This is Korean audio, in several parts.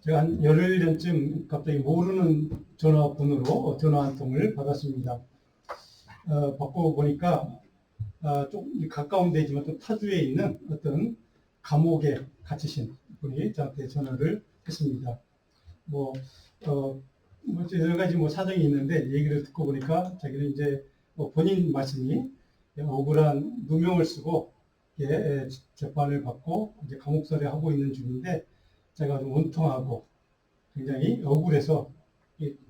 제가 한 열흘 전쯤 갑자기 모르는 전화번호로 전화 한 통을 받았습니다. 받고 보니까 좀 가까운 데지만 또 타주에 있는 어떤 감옥에 갇히신 분이 저한테 전화를 했습니다. 뭐 여러 가지 사정이 있는데 얘기를 듣고 보니까 자기는 이제 본인 말씀이 억울한 누명을 쓰고 재판을 받고 이제 감옥살이 하고 있는 중인데 제가 좀 원통하고 굉장히 억울해서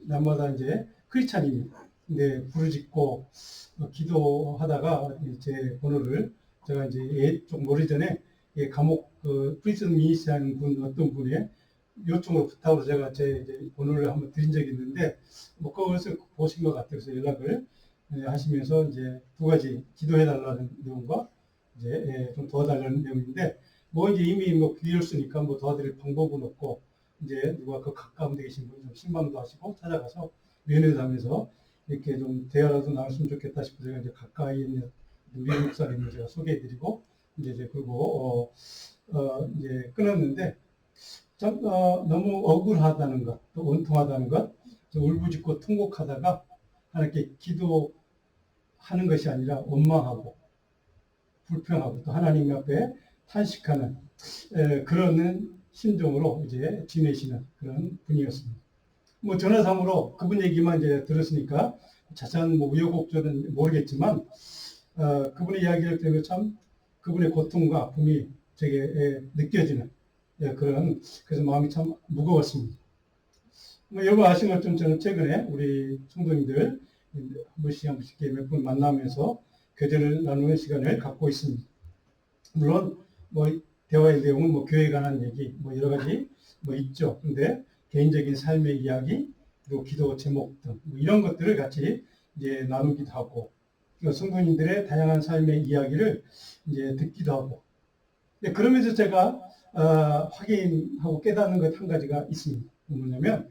날마다 이제 크리스찬이 부르짖고 기도하다가 제 번호를 제가 이제 좀 오래전에 감옥 프리즌 미니스트 하는 분 어떤 분의 요청으로 부탁으로 제가 제 이제 번호를 한번 드린 적이 있는데 그것을 보신 것 같아요. 그래서 연락을 하시면서 이제 두 가지 기도해달라는 내용과 이제 좀 도와달라는 내용인데 이제 이미 비었으니까 도와드릴 방법은 없고 이제 누가 그 가까운 데 계신 분 좀 신방도 하시고 찾아가서 면회도 하면서 이렇게 좀 대화라도 나눴으면 좋겠다 싶어서 제가 이제 가까이 있는 우리 목사님을 제가 소개해드리고 이제 그리고 이제 끊었는데 참 너무 억울하다는 것, 또 원통하다는 것, 울부짖고 통곡하다가 하나님께 기도하는 것이 아니라 원망하고 불평하고 또 하나님 앞에 탄식하는 그런 심정으로 이제 지내시는 그런 분이었습니다. 전화상으로 그분 얘기만 이제 들었으니까 자세한 우여곡절은 모르겠지만 그분의 이야기를 들으면 참 그분의 고통과 아픔이 제게 느껴지는 그래서 마음이 참 무거웠습니다. 여러분 아시는 것처럼 저는 최근에 우리 성도님들 한 번씩 몇 분 만나면서 교제를 나누는 시간을 갖고 있습니다. 물론 대화의 내용은 교회에 관한 얘기 여러 가지 있죠. 근데 개인적인 삶의 이야기 그리고 기도 제목 등 이런 것들을 같이 이제 나누기도 하고 성도님들의 다양한 삶의 이야기를 이제 듣기도 하고 그러면서 제가 확인하고 깨닫는 것 한 가지가 있습니다. 뭐냐면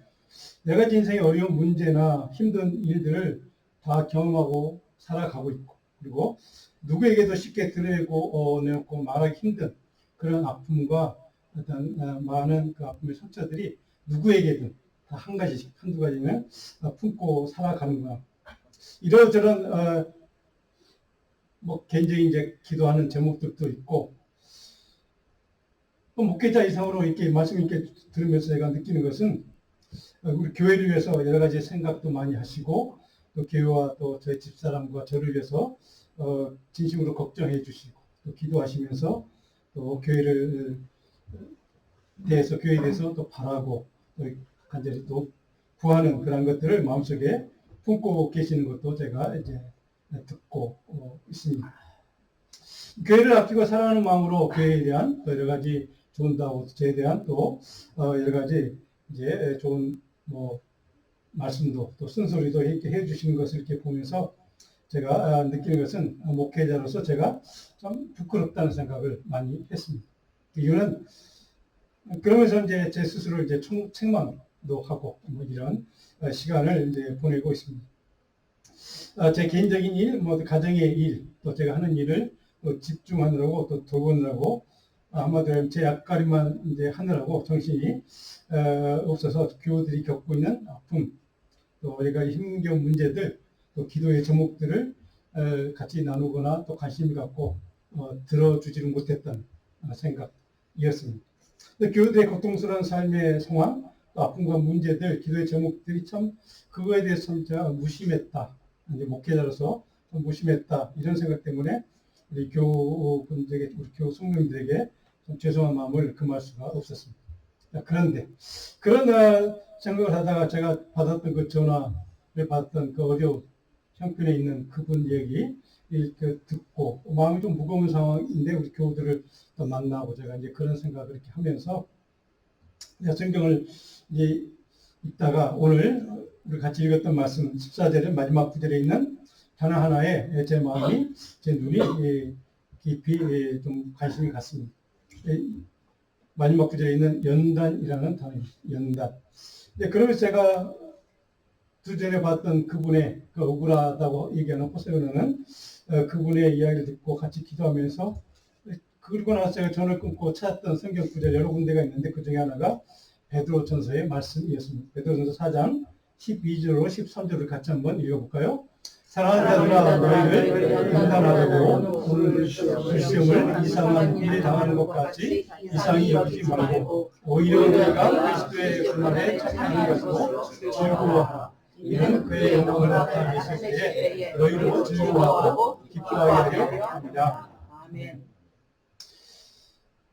내가 인생의 어려운 문제나 힘든 일들을 다 경험하고 살아가고 있고 그리고 누구에게도 쉽게 드러내고 말하기 힘든 그런 아픔과 어떤 많은 그 아픔의 상처들이 누구에게든 다 한 가지씩 한두 가지는 품고 살아가는구나. 이러저런 개인적인 이제 기도하는 제목들도 있고 목회자 이상으로 이렇게 말씀 이렇게 들으면서 제가 느끼는 것은 우리 교회를 위해서 여러 가지 생각도 많이 하시고 또 교회와 또 저희 집사람과 저를 위해서 진심으로 걱정해 주시고 또 기도하시면서 또 교회에 대해서 또 바라고 또 간절히 또 구하는 그런 것들을 마음속에 품고 계시는 것도 제가 이제 듣고 있습니다. 교회를 아끼고 사랑하는 마음으로 교회에 대한 또 여러 가지 좋은 다워에 대한 또 여러 가지 이제 좋은 말씀도 또 쓴소리도 이렇게 해주시는 것을 이렇게 보면서 제가 느끼는 것은 목회자로서 제가 좀 부끄럽다는 생각을 많이 했습니다. 이유는 그러면서 이제 제 스스로 이제 책망도 하고 이런 시간을 이제 보내고 있습니다. 제 개인적인 일, 가정의 일, 또 제가 하는 일을 또 집중하느라고 또 돌보느라고 아마도 제 앞가림만 이제 하느라고 정신이 없어서 교우들이 겪고 있는 아픔, 또 여러 가지 힘겨운 문제들, 또 기도의 제목들을 같이 나누거나 또 관심 갖고 들어주지를 못했던 생각이었습니다. 교우들의 고통스러운 삶의 상황, 또 아픔과 문제들, 기도의 제목들이 참 그거에 대해서 제가 무심했다. 이제 목회자로서 좀 무심했다. 이런 생각 때문에 우리 교우분들에게, 우리 교우 성도님들에게 좀 죄송한 마음을 금할 수가 없었습니다. 그런데 그런 생각을 하다가 제가 받았던 그 전화를 받았던 그 어려운 형편에 있는 그분 얘기 이렇게 듣고 마음이 좀 무거운 상황인데 우리 교우들을 또 만나고 제가 이제 그런 생각을 이렇게 하면서 성경을 이제 읽다가 오늘 우리 같이 읽었던 말씀 14절의 마지막 구절에 있는 하나하나에 제 마음이 제 눈이 깊이 좀 관심이 갔습니다. 마지막 구절에 있는 연단이라는 단어입니다. 연단. 그러면서 제가 두 전에 봤던 그분의 그 억울하다고 얘기하는 호세오는 그분의 이야기를 듣고 같이 기도하면서 그리고 나서 제가 전을 끊고 찾았던 성경 구절 여러 군데가 있는데 그 중에 하나가 베드로전서의 말씀이었습니다. 베드로전서 4장 12절로 13절을 같이 한번 읽어볼까요? 사랑하는 자들아 너희를 연단하고 오늘 불시험을 이상한 일에 당하는 것 같이 이상히 여기지 말고 오히려 너희가 그리스도의 분만에 참여하는 것으로 즐거워하라. 이는 그의 영광을 나타내실 때에 너희로 즐거워하고 기뻐하게 합니다. 아멘.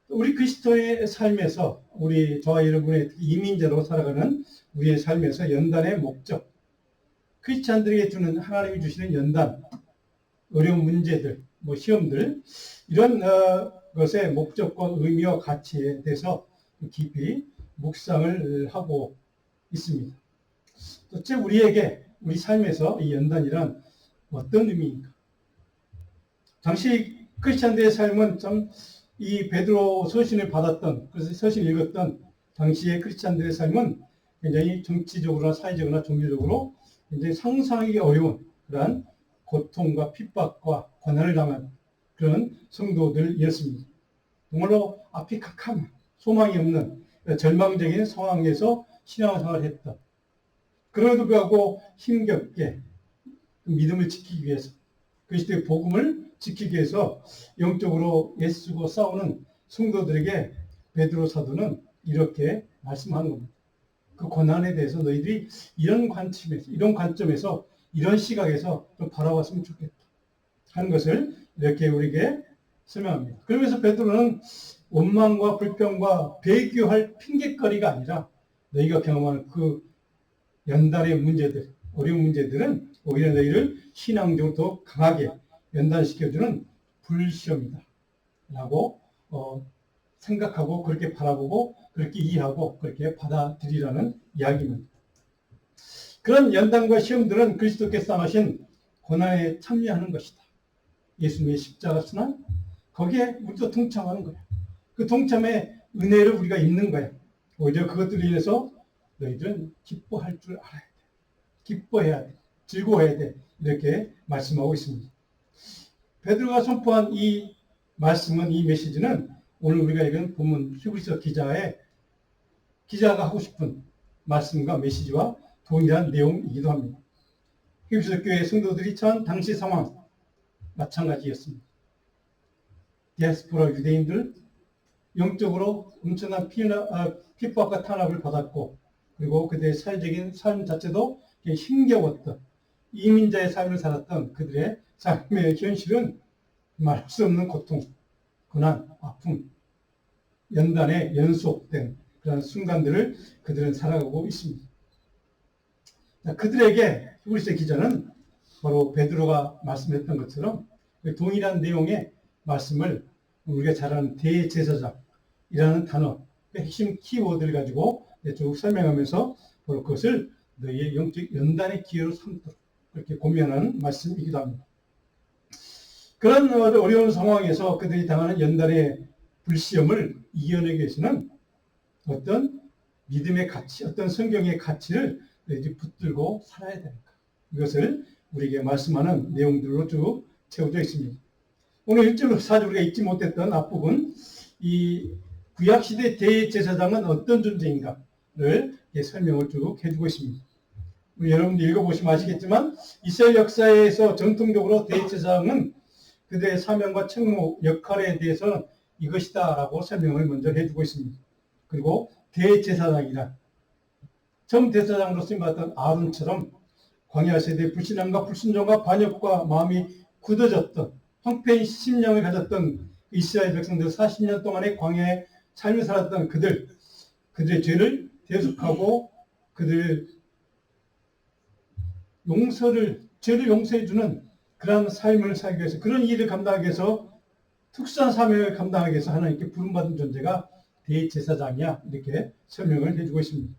우리 그리스도의 삶에서 우리 저와 여러분의 이민자로 살아가는 우리의 삶에서 연단의 목적, 크리스찬들에게 주는 하나님이 주시는 연단, 어려운 문제들, 시험들 이런 것의 목적과 의미와 가치에 대해서 깊이 묵상을 하고 있습니다. 도대체 우리에게 우리 삶에서 이 연단이란 어떤 의미인가? 당시 크리스찬들의 삶은 참 이 베드로 서신을 받았던, 그래서 서신을 읽었던 당시의 크리스찬들의 삶은 굉장히 정치적으로나 사회적으로나 종교적으로 굉장히 상상하기 어려운 그러한 고통과 핍박과 고난을 당한 그런 성도들이었습니다. 정말로 앞이 캄캄한 소망이 없는 절망적인 상황에서 신앙생활을 했다. 그럼에도 불구하고 힘겹게 믿음을 지키기 위해서 그리스도의 복음을 지키기 위해서 영적으로 애쓰고 싸우는 성도들에게 베드로 사도는 이렇게 말씀하는 겁니다. 그 고난에 대해서 너희들이 이런 관점에서 이런 시각에서 좀 바라봤으면 좋겠다 하는 것을 이렇게 우리에게 설명합니다. 그러면서 베드로는 원망과 불평과 배교할 핑계거리가 아니라 너희가 경험하는 그 연단의 문제들, 어려운 문제들은 오히려 너희를 신앙적으로 더 강하게 연단시켜주는 불시험이다 라고 생각하고 그렇게 바라보고 그렇게 이해하고 그렇게 받아들이라는 이야기입니다. 그런 연단과 시험들은 그리스도께서 당하신 고난에 참여하는 것이다. 예수님의 십자가 순환, 거기에 우리도 동참하는 거야. 그 동참의 은혜를 우리가 입는 거야. 오히려 그것들로 인해서 너희들은 기뻐할 줄 알아야 돼. 기뻐해야 돼. 즐거워해야 돼. 이렇게 말씀하고 있습니다. 베드로가 선포한 이 말씀은, 이 메시지는 오늘 우리가 읽은 본문 히브리서 기자가 하고 싶은 말씀과 메시지와 동일한 내용이기도 합니다. 히브리서 교회 성도들이 처한 당시 상황 마찬가지였습니다. 디아스포라 유대인들 영적으로 엄청난 핍박과 탄압을 받았고 그리고 그들의 사회적인 삶 자체도 힘겨웠던 이민자의 삶을 살았던 그들의 삶의 현실은 말할 수 없는 고통, 고난, 아픔, 연단에 연속된 그런 순간들을 그들은 살아가고 있습니다. 그들에게 히브리서 기자는 바로 베드로가 말씀했던 것처럼 동일한 내용의 말씀을 우리가 잘 아는 대제사장이라는 단어, 핵심 키워드를 가지고 쭉 설명하면서 바로 그것을 너희의 영적 연단의 기회로 삼도록 그렇게 고면하는 말씀이기도 합니다. 그런 어려운 상황에서 그들이 당하는 연단의 불시험을 이겨내기 위해서는 어떤 믿음의 가치, 어떤 성경의 가치를 붙들고 살아야 되는가. 이것을 우리에게 말씀하는 내용들로 쭉 채워져 있습니다. 오늘 1절로 4절 우리가 읽지 못했던 앞부분, 이 구약시대 대제사장은 어떤 존재인가를 설명을 쭉 해주고 있습니다. 여러분들 읽어보시면 아시겠지만 이스라엘 역사에서 전통적으로 대제사장은 그들의 사명과 책무, 역할에 대해서 이것이다 라고 설명을 먼저 해주고 있습니다. 그리고 대제사장이란 전 대제사장으로 쓰임받았던 아론처럼 광야 세대의 불신앙과 불순종과 반역과 마음이 굳어졌던 황폐인 심령을 가졌던 이스라엘 백성들 40년 동안의 광야의 삶을 살았던 그들의 죄를 대속하고 그들 죄를 용서해주는 그런 삶을 살기 위해서, 그런 일을 감당하기 위해서, 특수한 사명을 감당하기 위해서 하나님께 부름받은 존재가 대제사장이야. 이렇게 설명을 해주고 있습니다.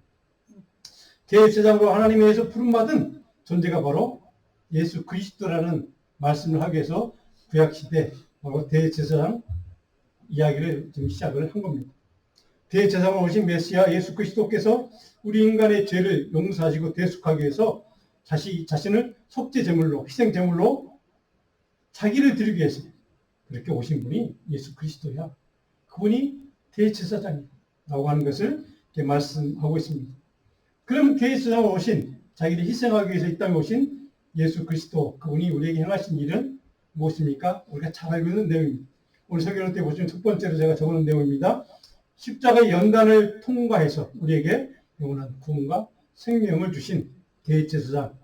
대제사장으로 하나님에 의해서 부름받은 존재가 바로 예수 그리스도라는 말씀을 하기 위해서 구약시대 바로 대제사장 이야기를 지금 시작을 한 겁니다. 대제사장으로 오신 메시아 예수 그리스도께서 우리 인간의 죄를 용서하시고 대속하기 위해서 자신을 속죄제물로, 희생제물로 자기를 드리기 위해서 그렇게 오신 분이 예수 그리스도야. 그분이 대제사장이라고 하는 것을 이렇게 말씀하고 있습니다. 그러면 대제사장으로 오신, 자기를 희생하기 위해서 이 땅에 오신 예수 그리스도, 그분이 우리에게 행하신 일은 무엇입니까? 우리가 잘 알고 있는 내용입니다. 오늘 설교를 때 보시면 첫 번째로 제가 적어놓은 내용입니다. 십자가의 연단을 통과해서 우리에게 영원한 구원과 생명을 주신 대제사장,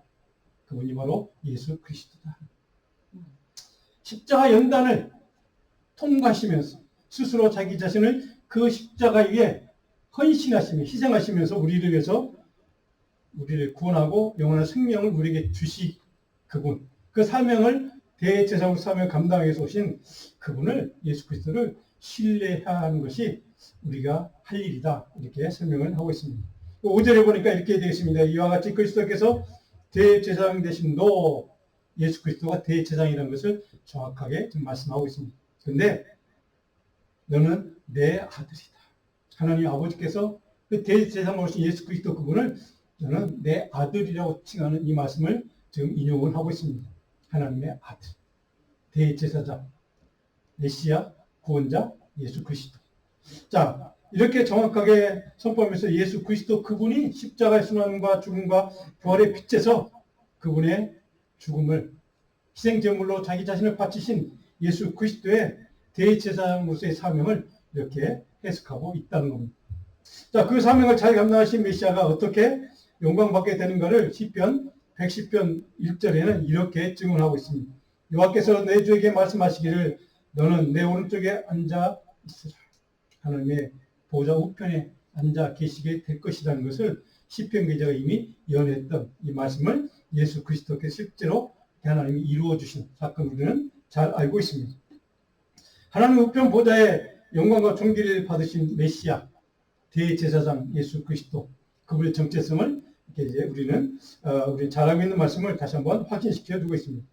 그분이 바로 예수 그리스도다. 십자가 연단을 통과하시면서 스스로 자기 자신을 그 십자가 위에 헌신하시며 희생하시면서 우리를 위해서 우리를 구원하고 영원한 생명을 우리에게 주시 그분, 그 사명을 대제사장 사명을 감당하기 위해서 오신 그분을, 예수 그리스도를 신뢰해야 하는 것이 우리가 할 일이다, 이렇게 설명을 하고 있습니다. 5절에 보니까 이렇게 되어 있습니다. 이와 같이 그리스도께서 대제사장 되신 너, 예수 그리스도가 대제사장이라는 것을 정확하게 지금 말씀하고 있습니다. 그런데 너는 내 아들이다. 하나님 아버지께서 그 대제사장으로 오신 예수 그리스도 그분을 너는 내 아들이라고 칭하는 이 말씀을 지금 인용을 하고 있습니다. 하나님의 아들, 대제사장, 메시아, 구원자, 예수 그리스도. 자, 이렇게 정확하게 선포하면서 예수 그리스도 그분이 십자가의 순환과 죽음과 부활의 빛에서 그분의 죽음을 희생제물로 자기 자신을 바치신 예수 그리스도의 대제사장으로서의 사명을 이렇게 해석하고 있다는 겁니다. 자, 그 사명을 잘 감당하신 메시아가 어떻게 영광받게 되는가를 시편 110편 1절에는 이렇게 증언하고 있습니다. 여호와께서 내 주에게 말씀하시기를 너는 내 오른쪽에 앉아 있으라. 하나님의 보좌 우편에 앉아 계시게 될 것이라는 것을 시편 기자가 이미 예언했던 이 말씀을 예수 그리스도께서 실제로 하나님이 이루어 주신 사건을 우리는 잘 알고 있습니다. 하나님 우편 보좌에 영광과 존귀를 받으신 메시아, 대제사장 예수 그리스도, 그분의 정체성을 이렇게 이제 우리는 잘 알고 있는 말씀을 다시 한번 확인시켜 주고 있습니다.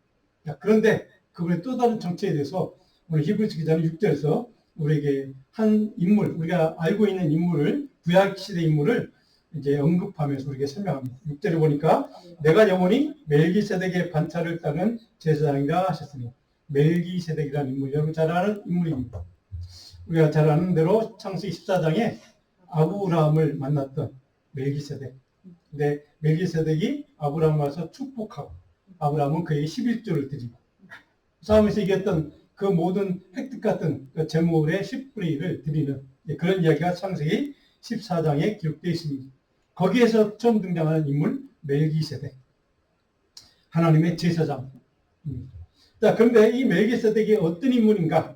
자, 그런데 그분의 또 다른 정체에 대해서 오늘 히브리서 기자는 6절에서 우리에게 한 인물, 우리가 알고 있는 인물을, 구약 시대 인물을 이제 언급하면서 우리에게 설명합니다. 6절에 보니까 내가 영원히 멜기세덱의 반차를 따른 제사장이라 하셨으니, 멜기세덱이라는 인물, 여러분 잘 아는 인물입니다. 우리가 잘 아는 대로 창세기 14장에 아브라함을 만났던 멜기세덱. 근데 멜기세덱이 아브라함을 와서 축복하고 아브라함은 그에게 11조를 드리고 싸움에서 이겼던 그 모든 획득 같은 그 재물의 10분의 1을 드리는 그런 이야기가 창세기 14장에 기록되어 있습니다. 거기에서 처음 등장하는 인물 멜기세덱, 하나님의 제사장. 자, 그런데 이 멜기세덱이 어떤 인물인가?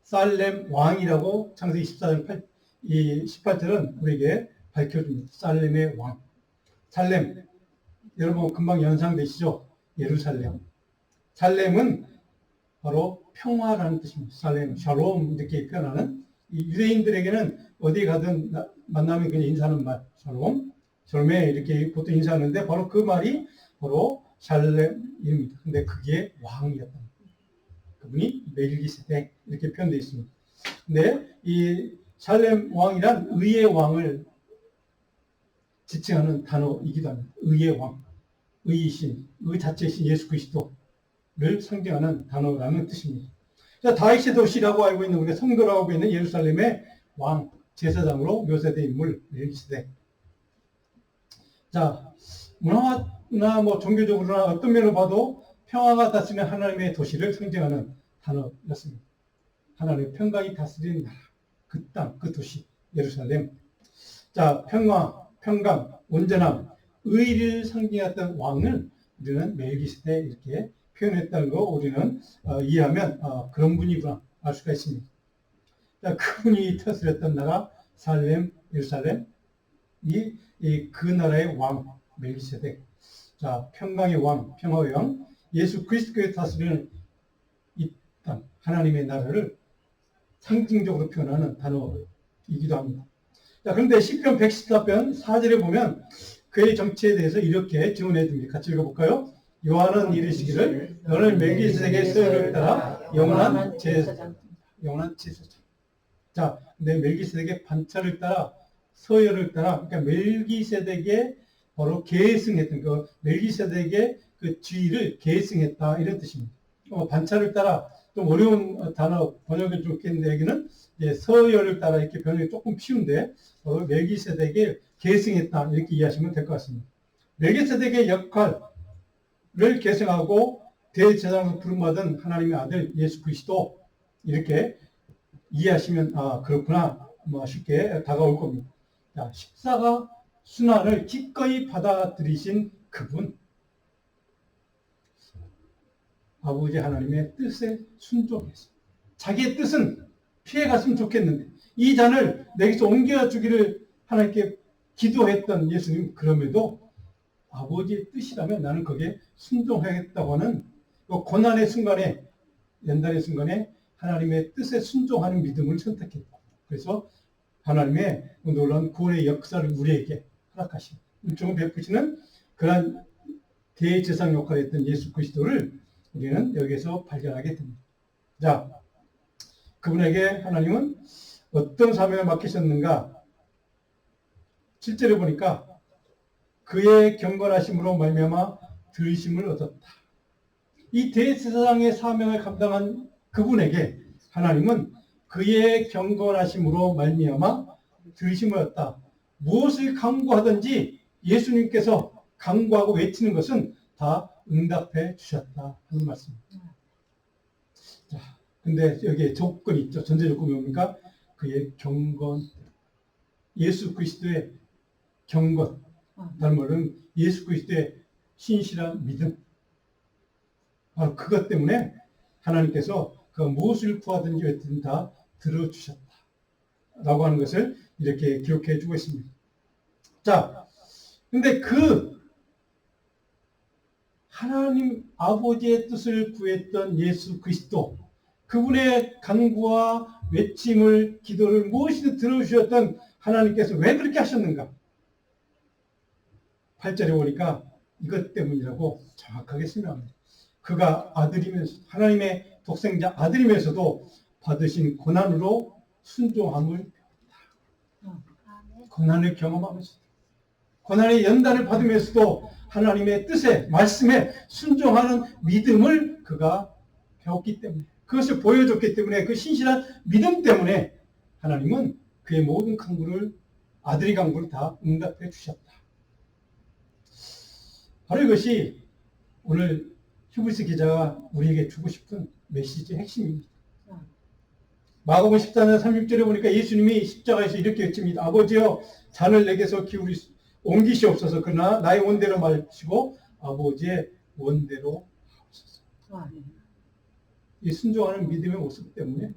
살렘 왕이라고 창세기 14장 18절은 우리에게 밝혀줍니다. 살렘의 왕. 살렘, 여러분 금방 연상되시죠? 예루살렘. 살렘은 바로 평화라는 뜻입니다. 살렘, 샬롬 이렇게 표현하는, 유대인들에게는 어디 가든 만나면 그냥 인사하는 말, 샬롬, 샬롬에 이렇게 보통 인사하는데 바로 그 말이 바로 샬렘입니다. 근데 그게 왕이었던 거예요. 그분이 멜기세덱 이렇게 표현되어 있습니다. 근데 이 샬렘 왕이란 의의 왕을 지칭하는 단어이기도 합니다. 의의 왕, 의이신, 의 자체이신 예수 그리스도를 상징하는 단어라는 뜻입니다. 자, 다윗의 도시라고 알고 있는, 우리가 성도라고 하고 있는 예루살렘의 왕, 제사장으로 묘사된 인물 멜기세덱. 자, 문화나 종교적으로나 어떤 면을 봐도 평화가 다스리는 하나님의 도시를 상징하는 단어였습니다. 하나님의 평강이 다스리는 나라, 그 땅, 그 도시, 예루살렘. 자, 평화, 평강, 온전함, 의를 상징했던 왕을 우리는 멜기세덱 이렇게 표현했다는 거 우리는 이해하면 그런 분이구나 알 수가 있습니다. 자, 그분이 다스렸던 나라 살렘, 예루살렘, 그 나라의 왕 멜기세덱. 자, 평강의 왕, 평화의 왕, 예수 그리스도께서 다스리는 이 땅, 하나님의 나라를 상징적으로 표현하는 단어이기도 합니다. 자, 그런데 시편 114편 4절에 보면 그의 정체에 대해서 이렇게 증언해 줍니다. 같이 읽어볼까요? 요한은 이르시기를 너는 멜기세덱의 서열을 따라 영원한 제사장. 자, 근데 멜기세덱의 반차를 따라 서열을 따라, 그러니까 멜기세덱의 바로 계승했던 그 멜기세덱의 그 지위를 계승했다 이런 뜻입니다. 반차를 따라 좀 어려운 단어 번역이 좋겠는데 여기는 서열을 따라 이렇게 번역이 조금 쉬운데 멜기세덱에 계승했다 이렇게 이해하시면 될 것 같습니다. 멜기세덱의 역할을 계승하고 대제사장으로 부름받은 하나님의 아들 예수 그리스도 이렇게 이해하시면 그렇구나 쉽게 다가올 겁니다. 자, 십자가 순환을 기꺼이 받아들이신 그분, 아버지 하나님의 뜻에 순종해서 자기의 뜻은 피해갔으면 좋겠는데 이 잔을 내게서 옮겨주기를 하나님께 기도했던 예수님, 그럼에도 아버지의 뜻이라면 나는 거기에 순종하겠다고 하는 고난의 순간에, 연단의 순간에 하나님의 뜻에 순종하는 믿음을 선택했다. 그래서 하나님의 놀라운 구원의 역사를 우리에게 허락하신 일종을 베푸시는 그러한 대제사장 역할을 했던 예수 그리스도를 우리는 여기에서 발견하게 됩니다. 자, 그분에게 하나님은 어떤 사명을 맡기셨는가? 7절에 보니까 그의 경건하심으로 말미암아 들으심을 얻었다. 이 대제사장의 사명을 감당한 그분에게 하나님은 그의 경건하심으로 말미암아 들으심을 얻었다. 무엇을 강구하든지 예수님께서 강구하고 외치는 것은 다 응답해 주셨다 하는 말씀입니다. 자, 근데 여기에 조건이 있죠. 전제 조건이 뭡니까? 그의 경건, 예수 그리스도의 경건, 다른 말로는 예수 그리스도의 신실한 믿음. 바로 그것 때문에 하나님께서 그 무엇을 구하든지 외치든 다 들어주셨다 라고 하는 것을 이렇게 기록해 주고 있습니다. 자, 근데 그 하나님 아버지의 뜻을 구했던 예수 그리스도, 그분의 간구와 외침을, 기도를 무엇이든 들어주셨던 하나님께서 왜 그렇게 하셨는가? 8절에 보니까 이것 때문이라고 정확하게 설명합니다. 그가 아들이면서, 하나님의 독생자 아들이면서도 받으신 고난으로 순종함을 배웠다. 고난을 경험하면서, 고난의 연단을 받으면서도 하나님의 뜻에, 말씀에 순종하는 믿음을 그가 배웠기 때문에, 그것을 보여줬기 때문에, 그 신실한 믿음 때문에 하나님은 그의 모든 간구를, 아들의 간구를 다 응답해 주셨다. 바로 이것이 오늘 히브리서 기자가 우리에게 주고 싶은 메시지의 핵심입니다. 마가복음 14장 36절에 보니까 예수님이 십자가에서 이렇게 외칩니다. 아버지여, 잔을 내게서 옮기시옵소서. 그러나 나의 원대로 마시고 아버지의 원대로 하옵소서. 이 순종하는 믿음의 모습 때문에,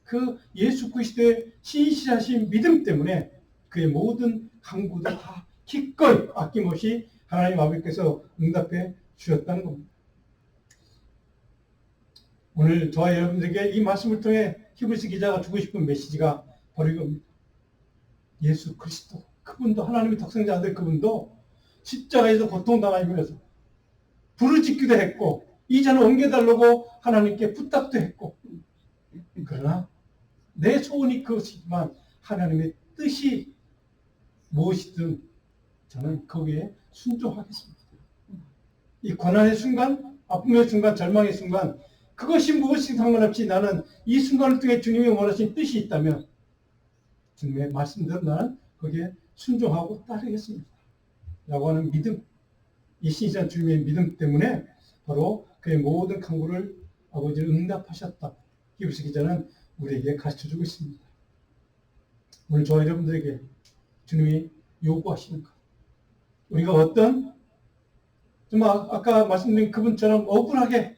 그 예수 그리스도의 신실하신 믿음 때문에 그의 모든 간구도 다 기꺼이 아낌없이 하나님 아버지께서 응답해 주셨다는 겁니다. 오늘 저와 여러분들에게 이 말씀을 통해 히브리서 기자가 주고 싶은 메시지가 바로 이겁니다. 예수 그리스도, 그분도 하나님의 독생자 아들, 그분도 십자가에서 고통당하면서 부르짖기도 했고 이 잔을 옮겨달라고 하나님께 부탁도 했고, 그러나 내 소원이 그것이지만 하나님의 뜻이 무엇이든 저는 거기에 순종하겠습니다. 이 고난의 순간, 아픔의 순간, 절망의 순간, 그것이 무엇이든 상관없이 나는 이 순간을 통해 주님이 원하신 뜻이 있다면 주님의 말씀대로 나는 거기에 순종하고 따르겠습니다 라고 하는 믿음, 이 신실한 주님의 믿음 때문에 바로 그의 모든 간구를 아버지를 응답하셨다. 히브리서 기자는 우리에게 가르쳐주고 있습니다. 오늘 저와 여러분들에게 주님이 요구하시는 것, 우리가 어떤 정말 아까 말씀드린 그분처럼 억울하게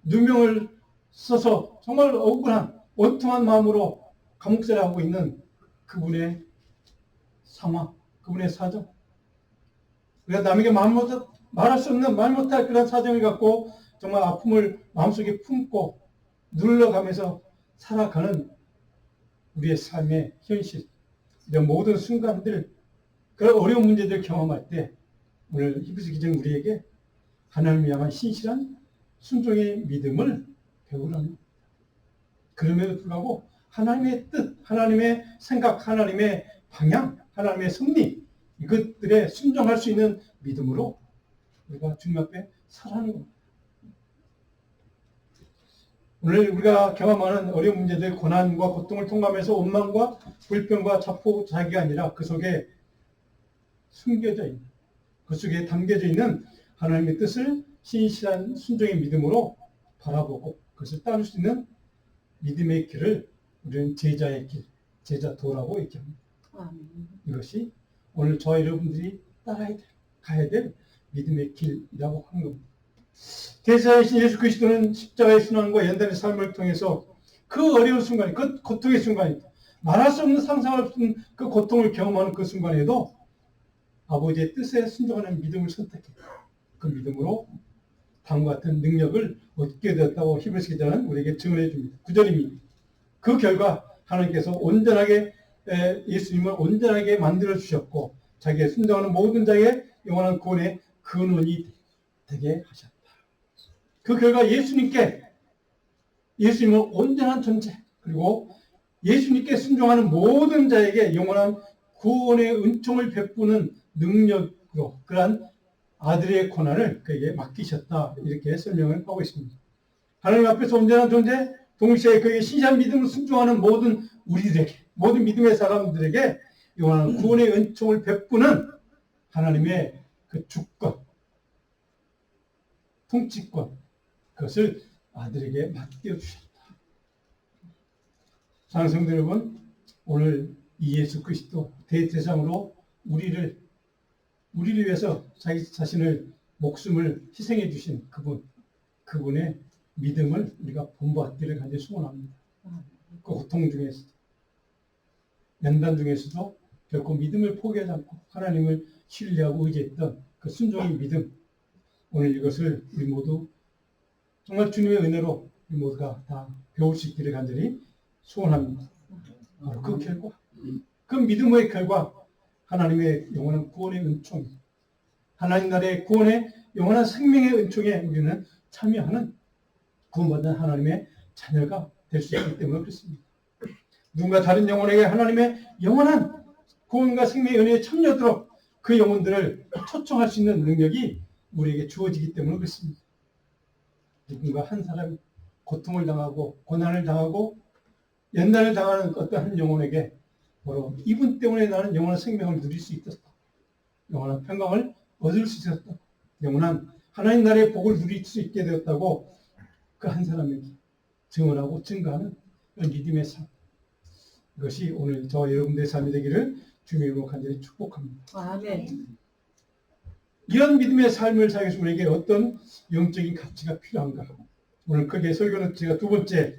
누명을 써서 정말 억울한 원통한 마음으로 감옥살이하고 있는 그분의 상황, 그분의 사정, 우리가 남에게 말할 수 없는, 말 못할 그런 사정을 갖고 정말 아픔을 마음속에 품고 눌러가면서 살아가는 우리의 삶의 현실, 이런 모든 순간들, 그런 어려운 문제들을 경험할 때 오늘 히브리서 기자는 우리에게 하나님을 향한 신실한 순종의 믿음을 배우라는, 그럼에도 불구하고 하나님의 뜻, 하나님의 생각, 하나님의 방향, 하나님의 섭리, 이것들에 순종할 수 있는 믿음으로 우리가 주님 앞에 살아가는 겁니다. 오늘 우리가 경험하는 어려운 문제들, 고난과 고통을 통과하면서 원망과 불평과 자포자기가 아니라 그 속에 숨겨져 있는, 그 속에 담겨져 있는 하나님의 뜻을 신실한 순종의 믿음으로 바라보고 그것을 따를 수 있는 믿음의 길을 우리는 제자의 길, 제자도라고 얘기합니다. 이것이 오늘 저와 여러분들이 가야 될 믿음의 길이라고 하는 겁니다. 대사이신 예수 그리스도는 십자가의 순환과 연단의 삶을 통해서 그 어려운 순간, 그 고통의 순간, 말할 수 없는 상상할 수 없는 그 고통을 경험하는 그 순간에도 아버지의 뜻에 순종하는 믿음을 선택했다. 그 믿음으로 다음과 같은 능력을 얻게 되었다고 히브리서 기자는 우리에게 증언해 줍니다. 9절입니다. 그 결과 하나님께서 예수님을 온전하게 만들어 주셨고 자기의 순종하는 모든 자의 영원한 구원의 근원이 되게 하셨다. 그 결과 예수님은 온전한 존재, 그리고 예수님께 순종하는 모든 자에게 영원한 구원의 은총을 베푸는 능력으로 그러한 아들의 고난을 그에게 맡기셨다. 이렇게 설명을 하고 있습니다. 하나님 앞에서 온전한 존재, 동시에 그에게 신실한 믿음을 순종하는 모든 우리들에게, 모든 믿음의 사람들에게 영원한 구원의 은총을 베푸는 하나님의 그 주권, 통치권, 그것을 아들에게 맡겨주셨다. 사랑하는 성도 여러분, 오늘 이 예수 그리스도 대제사장으로 우리를 위해서 자기 자신을 목숨을 희생해 주신 그분의 믿음을 우리가 본받기를 간절히 소원합니다. 그 고통 중에서도, 연단 중에서도 결코 믿음을 포기하지 않고 하나님을 신뢰하고 의지했던 그 순종의 믿음, 오늘 이것을 우리 모두 정말 주님의 은혜로 우리 모두가 다 배울 수 있기를 간절히 소원합니다. 그 결과, 그 믿음의 결과, 하나님의 영원한 구원의 은총, 하나님 나라의 구원의 영원한 생명의 은총에 우리는 참여하는 구원받는 하나님의 자녀가 될 수 있기 때문에 그렇습니다. 누군가 다른 영혼에게 하나님의 영원한 구원과 생명의 은혜에 참여하도록 그 영혼들을 초청할 수 있는 능력이 우리에게 주어지기 때문에 그렇습니다. 누군가 한 사람이 고통을 당하고 고난을 당하고 연단을 당하는 어떤 한 영혼에게 바로 이분 때문에 나는 영원한 생명을 누릴 수 있었다. 영원한 평강을 얻을 수 있었다. 영원한 하나님 나라의 복을 누릴 수 있게 되었다고 그 한 사람에게 증언하고 증거하는 믿음의 삶. 이것이 오늘 저와 여러분들의 삶이 되기를 주님의 이름으로 간절히 축복합니다. 아멘. 이런 믿음의 삶을 살기 위해서 우리에게 어떤 영적인 가치가 필요한가? 오늘 크게 설교는 제가 두 번째,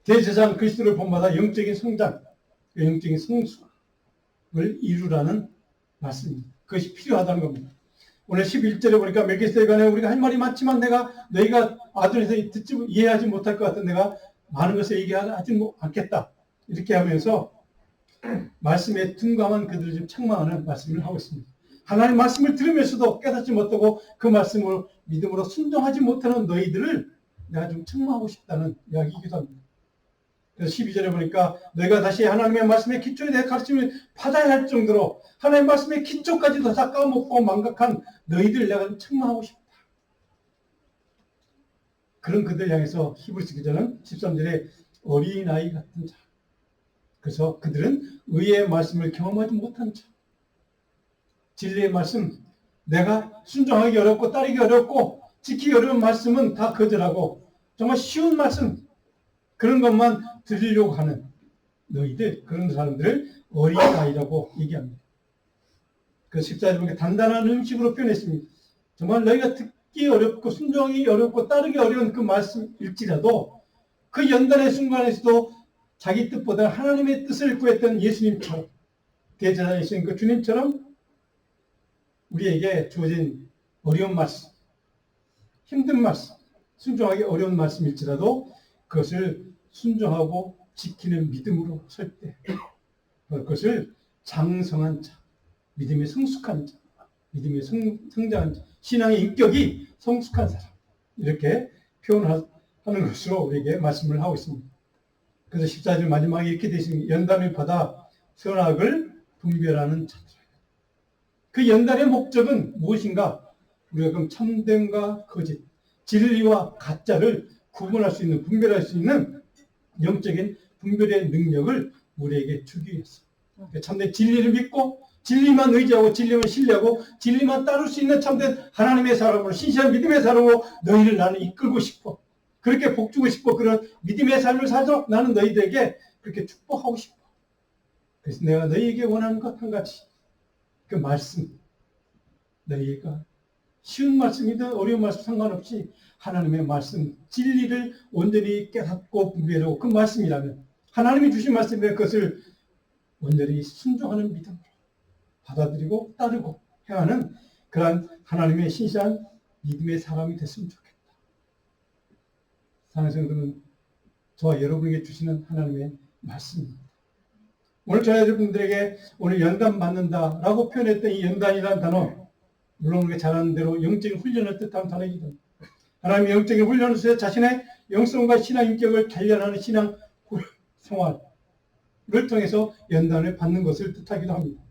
대제사장 그리스도를 본받아 영적인 성장, 영적인 성숙을 이루라는 말씀입니다. 그것이 필요하다는 겁니다. 오늘 11절에 보니까 멜기세덱 간에 우리가 할 말이 많지만 너희가 아들에서 이해하지 못할 것 같은 내가 많은 것을 얘기하지 않겠다. 이렇게 하면서 말씀에 둔감한 그들을 좀 책망하는 말씀을 하고 있습니다. 하나님 말씀을 들으면서도 깨닫지 못하고 그 말씀을 믿음으로 순종하지 못하는 너희들을 내가 좀 책망하고 싶다는 이야기이기도 합니다. 그래서 12절에 보니까 너희가 다시 하나님의 말씀의 기초에 대해 가르침을 받아야 할 정도로 하나님의 말씀의 기초까지도 다 까먹고 망각한 너희들 내가 좀 책망하고 싶다. 그런 그들 향해서 히브리서 기자는 13절에 어린아이 같은 자. 그래서 그들은 의의 말씀을 경험하지 못한 자. 진리의 말씀, 내가 순종하기 어렵고 따르기 어렵고 지키기 어려운 말씀은 다 거절하고 정말 쉬운 말씀, 그런 것만 들으려고 하는 너희들, 그런 사람들을 어린아이라고 얘기합니다. 그 14절에 보니까 단단한 음식으로 표현했습니다. 정말 너희가 듣기 어렵고 순종하기 어렵고 따르기 어려운 그 말씀일지라도 그 연단의 순간에서도 자기 뜻보다 하나님의 뜻을 구했던 예수님처럼, 대제사장이신 그 주님처럼 우리에게 주어진 어려운 말씀, 힘든 말씀, 순종하기 어려운 말씀일지라도 그것을 순종하고 지키는 믿음으로 설 때 그것을 장성한 자, 믿음이 성숙한 자, 믿음이 성장한 자, 신앙의 인격이 성숙한 사람, 이렇게 표현하는 것으로 우리에게 말씀을 하고 있습니다. 그래서 14절 마지막에 이렇게 되어 있습니다. 연단을 받아 선악을 분별하는 자들. 그 연단의 목적은 무엇인가? 우리가 그럼 참됨과 거짓, 진리와 가짜를 구분할 수 있는, 분별할 수 있는 영적인 분별의 능력을 우리에게 주기 위해서. 참된 진리를 믿고 진리만 의지하고 진리만 신뢰하고 진리만 따를 수 있는 참된 하나님의 사람으로, 신실한 믿음의 사람으로 너희를 나는 이끌고 싶어. 그렇게 복주고 싶어. 그런 믿음의 삶을 살도록 나는 너희들에게 그렇게 축복하고 싶어. 그래서 내가 너희에게 원하는 것 한 가지, 그 말씀, 너희가 쉬운 말씀이든 어려운 말씀 상관없이 하나님의 말씀, 진리를 온전히 깨닫고 분별하고, 그 말씀이라면, 하나님이 주신 말씀에 그것을 온전히 순종하는 믿음으로 받아들이고 따르고 행하는 그러한 하나님의 신실한 믿음의 사람이 됐으면 좋겠다. 사랑하는 성도는, 저와 여러분에게 주시는 하나님의 말씀입니다. 오늘 저와 여러분들에게 오늘 연단 받는다라고 표현했던 이 연단이라는 단어, 물론 우리가 잘 아는 대로 영적인 훈련을 뜻하는 단어이기도 합니다. 하나님의 영적인 훈련을 통해 자신의 영성과 신앙 인격을 단련하는 신앙 생활을 통해서 연단을 받는 것을 뜻하기도 합니다.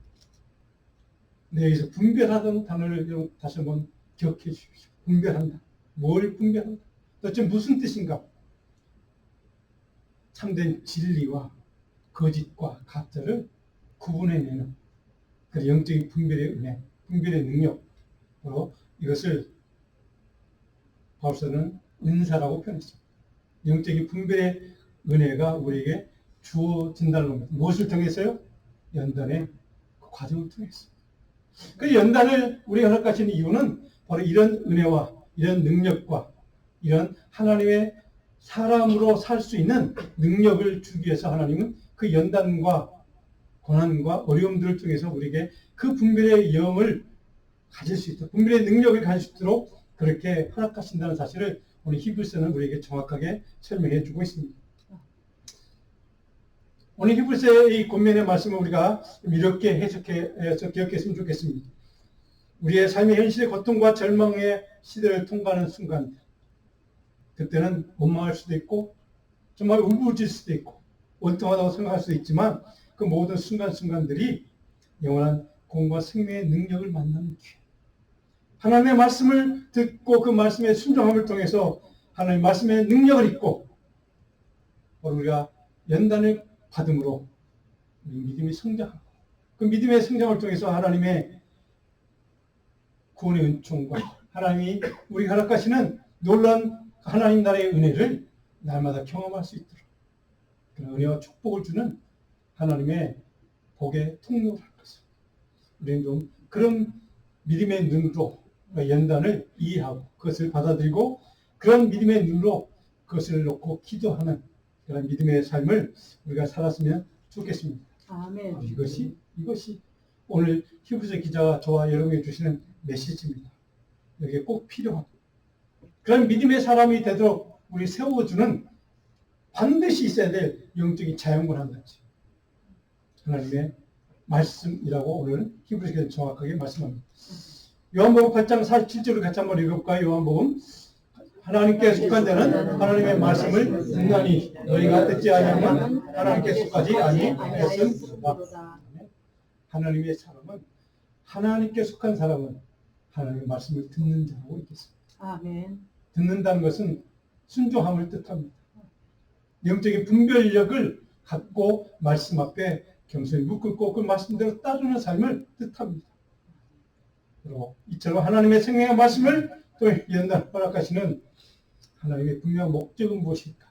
네, 여기서 분별하다는 단어를 다시 한번 기억해 주십시오. 분별한다. 뭘 분별한다? 도대체 무슨 뜻인가? 참된 진리와 거짓과 가짜를 구분해내는 그 영적인 분별의 은혜, 분별의 능력으로 이것을 바울서는 은사라고 표현했습니다. 영적인 분별의 은혜가 우리에게 주어진다는 겁니다. 무엇을 통해서요? 연단의 그 과정을 통해서. 그 연단을 우리가 허락하시는 이유는 바로 이런 은혜와 이런 능력과 이런 하나님의 사람으로 살 수 있는 능력을 주기 위해서 하나님은 그 연단과 고난과 어려움들을 통해서 우리에게 그 분별의 영을 가질 수 있도록, 분별의 능력을 가질 수 있도록 그렇게 허락하신다는 사실을 오늘 히브리서는 우리에게 정확하게 설명해 주고 있습니다. 오늘 히브리서의 이 권면의 말씀을 우리가 이렇게 해석해서 기억했으면 좋겠습니다. 우리의 삶의 현실의 고통과 절망의 시대를 통과하는 순간, 그때는 원망할 수도 있고 정말 울부짖을 수도 있고 원통하다고 생각할 수도 있지만, 그 모든 순간순간들이 영원한 공과 생명의 능력을 만나는 기회. 하나님의 말씀을 듣고 그 말씀의 순종함을 통해서 하나님의 말씀의 능력을 입고 우리가 연단을 받음으로 우리 믿음이 성장하고, 그 믿음의 성장을 통해서 하나님의 구원의 은총과 하나님이 우리가 허락하시는 놀라운 하나님 나라의 은혜를 날마다 경험할 수 있도록 그런 은혜와 축복을 주는 하나님의 복의 통로를 할 것을, 우리는 좀 그런 믿음의 눈으로 연단을 이해하고 그것을 받아들이고 그런 믿음의 눈으로 그것을 놓고 기도하는 그런 믿음의 삶을 우리가 살았으면 좋겠습니다. 아멘. 이것이 오늘 히브리서 기자가 저와 여러분에게 주시는 메시지입니다. 여기에 꼭 필요한 그런 믿음의 사람이 되도록 우리 세워주는 반드시 있어야 될 영적인 자연분 한 가지, 하나님의 말씀이라고 오늘 히브리서에서 정확하게 말씀합니다. 요한복음 8장 47절을 같이 한번 읽어볼까요? 요한복음. 하나님께 속한 자는 하나님의 말씀을 듣나니 너희가 듣지 아니하면 하나님께 속하지 아니하였으므로다. 하나님의 사람은, 하나님께 속한 사람은 하나님의 말씀을 듣는 자라고 있겠습니다. 아멘. 듣는다는 것은 순종함을 뜻합니다. 영적인 분별력을 갖고 말씀 앞에 겸손히 묵고 그 말씀대로 따르는 삶을 뜻합니다. 그리고 이처럼 하나님의 생명의 말씀을 또 연단 허락하시는 하나님의 분명한 목적은 무엇일까?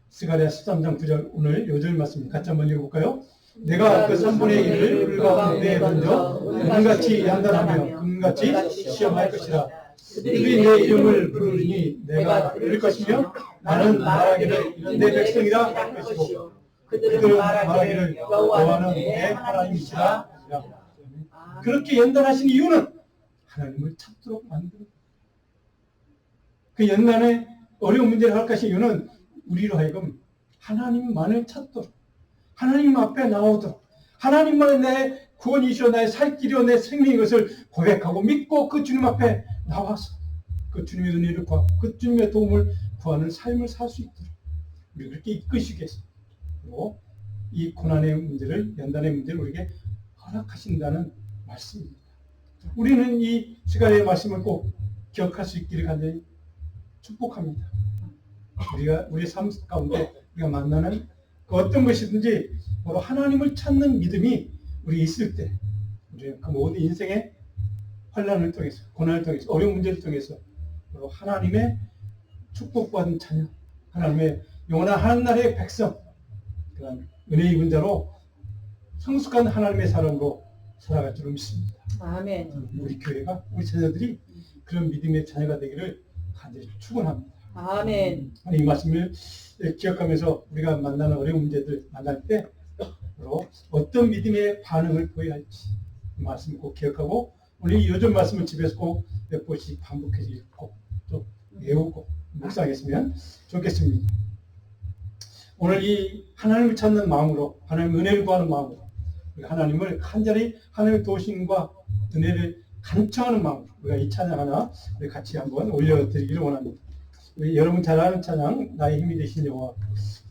스가랴 13장 9절 오늘 요절 말씀 같이 한번 읽어볼까요? 내가 그 3분의 1을 물 가운데 던져 금같이 연단하며 금같이 시험할 것이라. 그들이 내 이름을 부르니 내가 들을 것이며 나는 말하기를 내 백성이라 할 것이고 그들은 말하기를 여호와는 내 하나님이시라. 그렇게 연단하신 이유는 하나님을 찾도록 만드는, 그 연단의 어려운 문제를 허락하신 이유는 우리로 하여금 하나님만을 찾도록, 하나님 앞에 나오도록, 하나님만이 내 구원이시오 나의 살 길이요 내 생명인 것을 고백하고 믿고 그 주님 앞에 나와서 그 주님의 은혜를 구하고 그 주님의 도움을 구하는 삶을 살 수 있도록 우리 그렇게 이끄시기 위해서, 그리고 이 고난의 문제를, 연단의 문제를 우리에게 허락하신다는 말씀입니다. 우리는 이 시간의 말씀을 꼭 기억할 수 있기를 간절히 축복합니다. 우리 삶 가운데 우리가 만나는 그 어떤 것이든지 바로 하나님을 찾는 믿음이 우리 있을 때, 우리 그 모든 인생의 환난을 통해서, 고난을 통해서, 어려운 문제를 통해서 바로 하나님의 축복받은 자녀, 하나님의 영원한 하나님의 백성, 그런 은혜 입은 자로 성숙한 하나님의 사람으로 살아갈 줄 믿습니다. 아멘. 우리 교회가, 우리 자녀들이 그런 믿음의 자녀가 되기를 간절히 축원합니다. 아멘. 이 말씀을 기억하면서 우리가 만나는 어려운 문제들 만날 때 바로 어떤 믿음의 반응을 보여야 할지 이 말씀을 꼭 기억하고 오늘 이 요즘 말씀을 집에서 꼭 몇 번씩 반복해서 읽고 또 외우고 묵상했으면 좋겠습니다. 오늘 이 하나님을 찾는 마음으로, 하나님의 은혜를 구하는 마음으로, 하나님을 간절히 하나님의 도우심과 은혜를 간청하는 마음으로 우리가 이 찬양 하나 우리 같이 한번 올려드리기를 원합니다. 우리 여러분 잘 아는 찬양, 나의 힘이 되신 여호와,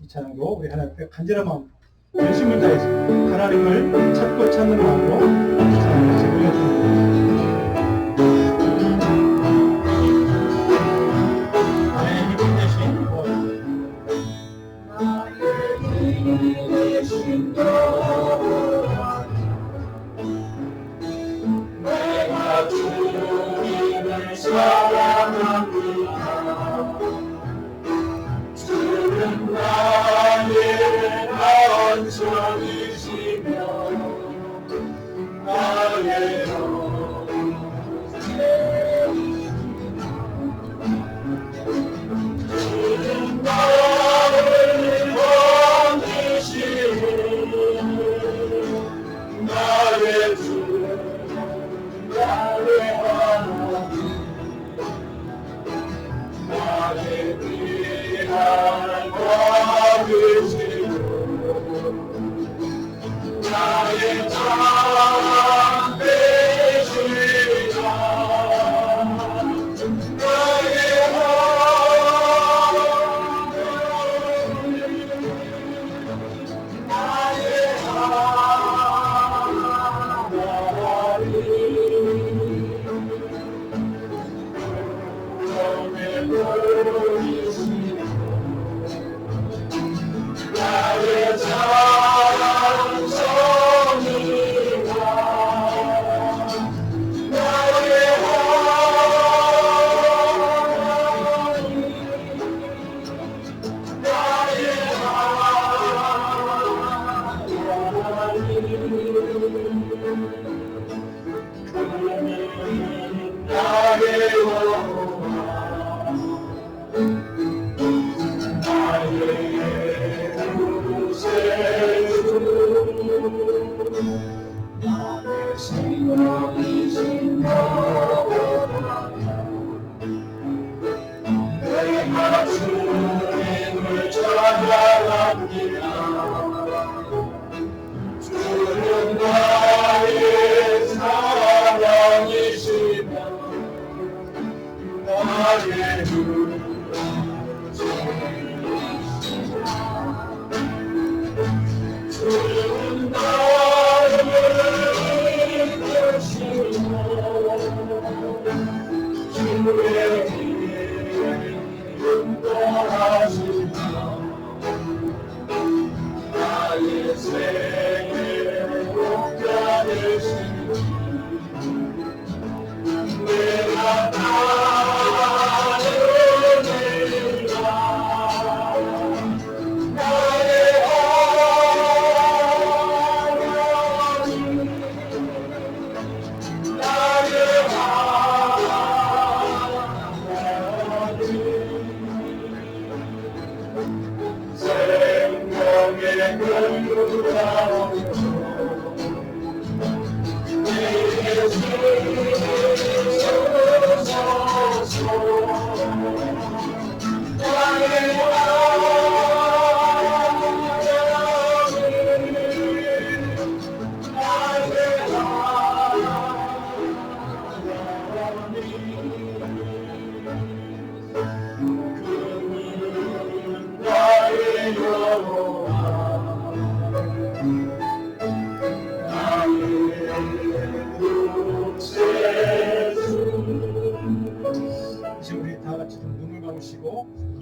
이 찬양도 우리 하나님 앞에 간절한 마음으로 열심을 다해서 하나님을 찾고 찾는 마음으로 이 찬양을 같이 올려드립니다. 나의